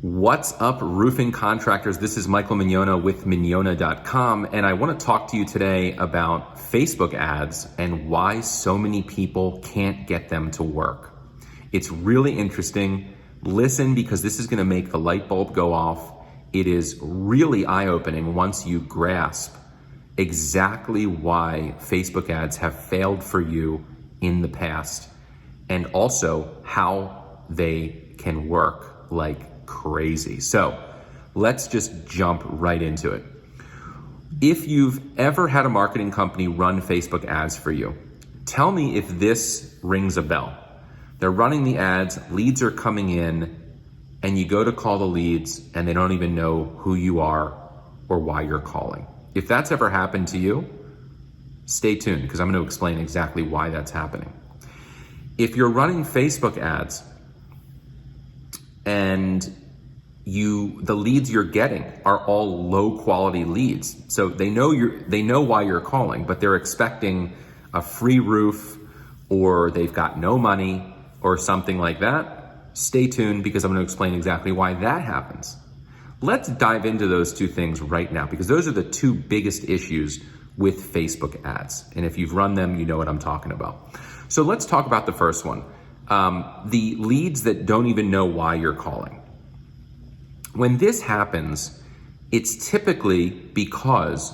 What's up, roofing contractors? This is Michael Mignona with Mignona.com, and I want to talk to you today about Facebook ads and why so many people can't get them to work. It's really interesting. Listen, because this is going to make the light bulb go off. It is really eye-opening once you grasp exactly why Facebook ads have failed for you in the past, and also how they can work like crazy. So let's just jump right into it. If you've ever had a marketing company run Facebook ads for you, tell me if this rings a bell. They're running the ads, leads are coming in, and you go to call the leads and they don't even know who you are or why you're calling. If that's ever happened to you, stay tuned because I'm going to explain exactly why that's happening. If you're running Facebook ads and the leads you're getting are all low quality leads, so they know why you're calling, but they're expecting a free roof or they've got no money or something like that, stay tuned because I'm going to explain exactly why that happens. Let's dive into those two things right now because those are the two biggest issues with Facebook ads. And if you've run them, you know what I'm talking about. So let's talk about the first one. The leads that don't even know why you're calling. When this happens, it's typically because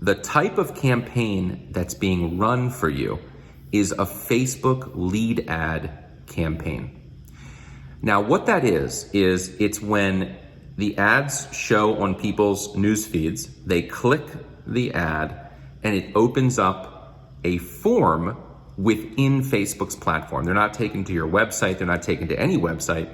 the type of campaign that's being run for you is a Facebook lead ad campaign. Now, what that is it's when the ads show on people's news feeds, they click the ad and it opens up a form within Facebook's platform. They're not taken to your website, they're not taken to any website.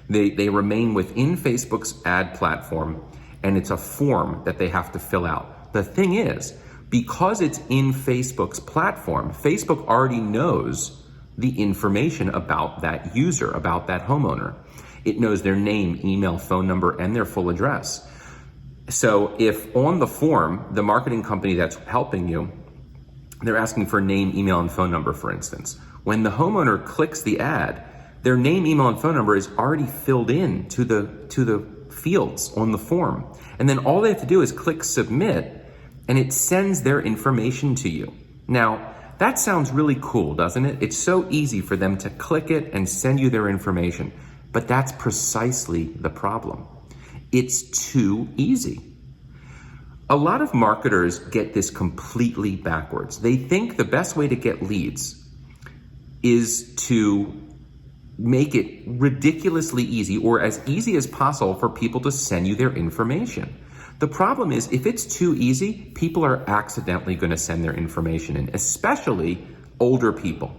They remain within Facebook's ad platform, and it's a form that they have to fill out. The thing is, because it's in Facebook's platform, Facebook already knows the information about that user, about that homeowner. It knows their name, email, phone number, and their full address. So if on the form, the marketing company that's helping you, they're asking for name, email, and phone number, for instance. When the homeowner clicks the ad, their name, email, and phone number is already filled in to the fields on the form. And then all they have to do is click submit, and it sends their information to you. Now, that sounds really cool, doesn't it? It's so easy for them to click it and send you their information. But that's precisely the problem. It's too easy. A lot of marketers get this completely backwards. They think the best way to get leads is to make it ridiculously easy or as easy as possible for people to send you their information. The problem is if it's too easy, people are accidentally going to send their information in, especially older people.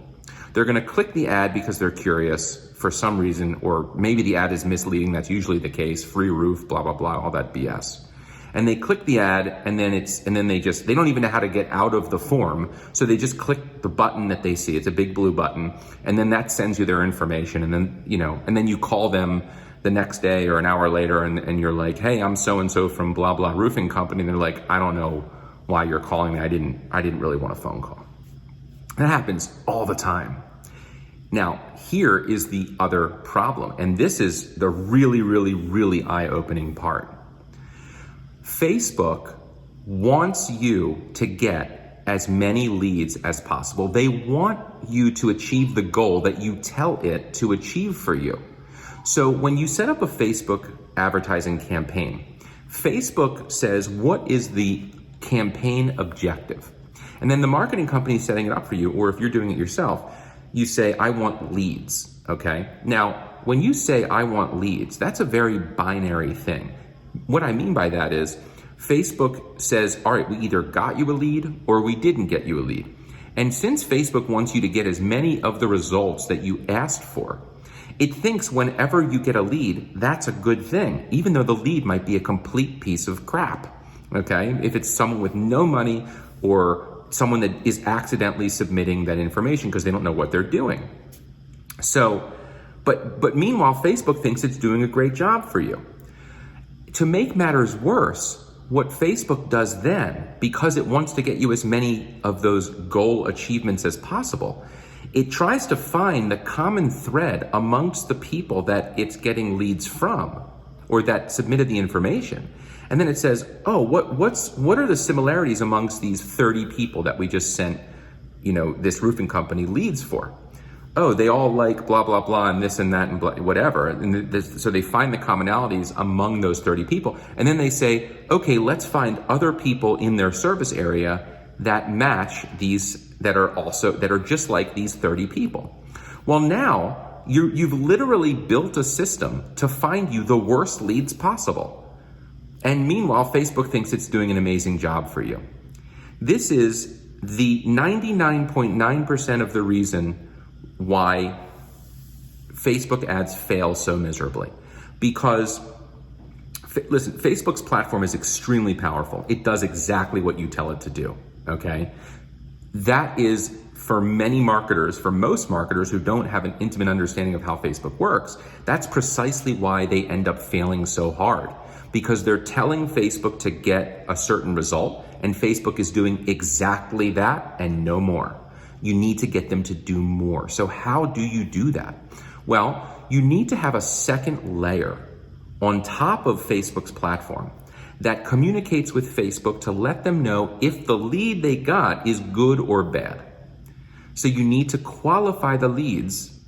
They're going to click the ad because they're curious for some reason, or maybe the ad is misleading. That's usually the case. Free roof, blah, blah, blah, all that BS. And they click the ad and then they don't even know how to get out of the form. So they just click the button that they see. It's a big blue button. And then that sends you their information. And then you call them the next day or an hour later and you're like, hey, I'm so-and-so from blah, blah roofing company. And they're like, I don't know why you're calling me. I didn't really want a phone call. That happens all the time. Now, here is the other problem. And this is the really, really, really eye-opening part. Facebook wants you to get as many leads as possible. They want you to achieve the goal that you tell it to achieve for you. So when you set up a Facebook advertising campaign, Facebook says, what is the campaign objective? And then the marketing company is setting it up for you, or if you're doing it yourself, you say, I want leads, okay? Now, when you say I want leads, that's a very binary thing. What I mean by that is Facebook says, all right, we either got you a lead or we didn't get you a lead. And since Facebook wants you to get as many of the results that you asked for, it thinks whenever you get a lead, that's a good thing, even though the lead might be a complete piece of crap, okay? If it's someone with no money or someone that is accidentally submitting that information because they don't know what they're doing. So, but meanwhile, Facebook thinks it's doing a great job for you. To make matters worse, what Facebook does then, because it wants to get you as many of those goal achievements as possible, it tries to find the common thread amongst the people that it's getting leads from. or that submitted the information. And then it says, oh, what are the similarities amongst these 30 people that we just sent, this roofing company leads for? Oh, they all like blah, blah, blah, and this and that and blah, whatever. And so they find the commonalities among those 30 people. And then they say, okay, let's find other people in their service area that match these, that are just like these 30 people. Well, now you've literally built a system to find you the worst leads possible. And meanwhile, Facebook thinks it's doing an amazing job for you. This is the 99.9% of the reason why Facebook ads fail so miserably. Because, listen, Facebook's platform is extremely powerful. It does exactly what you tell it to do, okay? That is, for many marketers, for most marketers who don't have an intimate understanding of how Facebook works, that's precisely why they end up failing so hard. Because they're telling Facebook to get a certain result, and Facebook is doing exactly that and no more. You need to get them to do more. So how do you do that? Well, you need to have a second layer on top of Facebook's platform that communicates with Facebook to let them know if the lead they got is good or bad. So you need to qualify the leads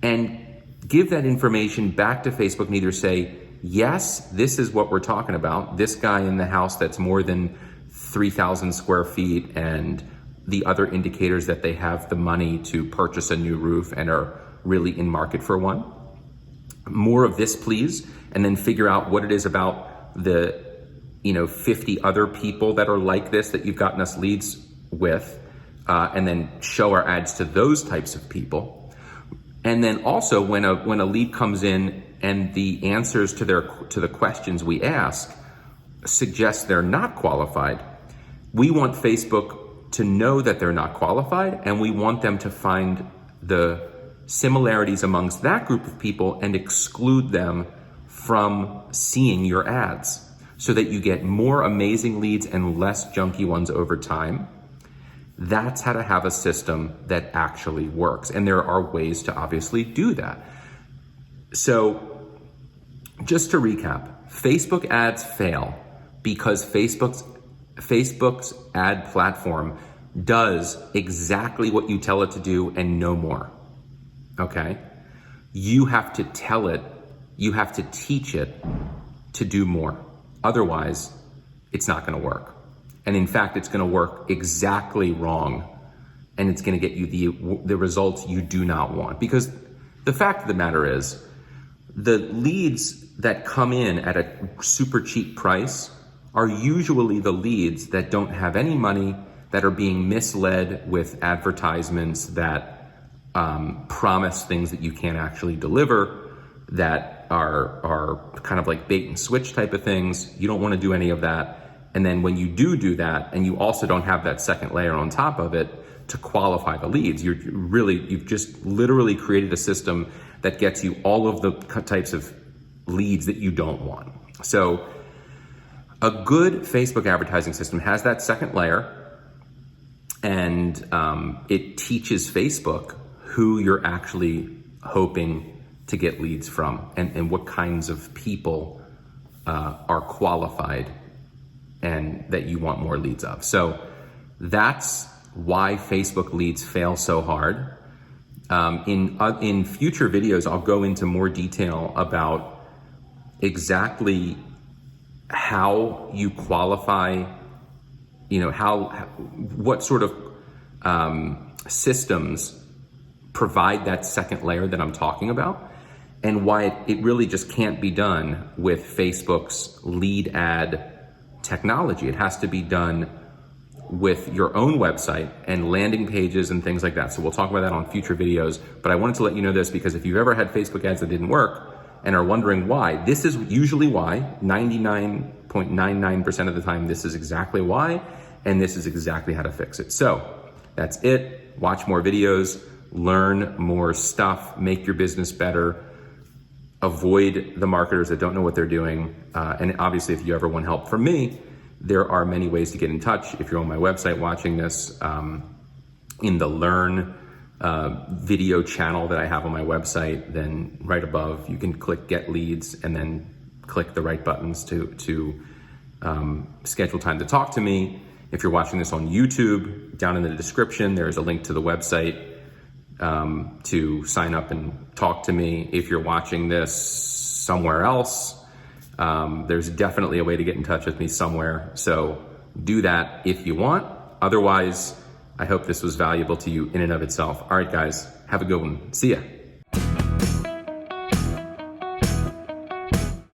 and give that information back to Facebook and either say, yes, this is what we're talking about. This guy in the house that's more than 3,000 square feet and the other indicators that they have the money to purchase a new roof and are really in market for one. More of this, please. And then figure out what it is about the 50 other people that are like this that you've gotten us leads with, and then show our ads to those types of people. And then also when a lead comes in and the answers to the questions we ask suggest they're not qualified, we want Facebook to know that they're not qualified, and we want them to find the similarities amongst that group of people and exclude them from seeing your ads so that you get more amazing leads and less junky ones over time. That's how to have a system that actually works. And there are ways to obviously do that. So just to recap, Facebook ads fail because Facebook's ad platform does exactly what you tell it to do and no more, okay? You have to tell it, you have to teach it to do more. Otherwise, it's not gonna work. And in fact, it's gonna work exactly wrong, and it's gonna get you the results you do not want. Because the fact of the matter is, the leads that come in at a super cheap price are usually the leads that don't have any money, that are being misled with advertisements that promise things that you can't actually deliver, that are kind of like bait and switch type of things. You don't want to do any of that. And then when you do that, and you also don't have that second layer on top of it to qualify the leads, you've just literally created a system that gets you all of the types of leads that you don't want. So a good Facebook advertising system has that second layer, and it teaches Facebook who you're actually hoping to get leads from and what kinds of people are qualified and that you want more leads of. So that's why Facebook leads fail so hard. In future videos, I'll go into more detail about exactly how you qualify, what sort of systems provide that second layer that I'm talking about, and why it really just can't be done with Facebook's lead ad technology. It has to be done with your own website and landing pages and things like that. So we'll talk about that on future videos, but I wanted to let you know this because if you've ever had Facebook ads that didn't work and are wondering why, this is usually why. 99.99% of the time, this is exactly why, and this is exactly how to fix it. So that's it. Watch more videos, learn more stuff, make your business better, avoid the marketers that don't know what they're doing. And obviously, if you ever want help from me, there are many ways to get in touch. If you're on my website watching this, in the Learn video channel that I have on my website, then right above you can click Get Leads and then click the right buttons to schedule time to talk to me. If you're watching this on YouTube, down in the description, there's a link to the website to sign up and talk to me. If you're watching this somewhere else, there's definitely a way to get in touch with me somewhere. So do that if you want. Otherwise, I hope this was valuable to you in and of itself. All right, guys, have a good one. See ya.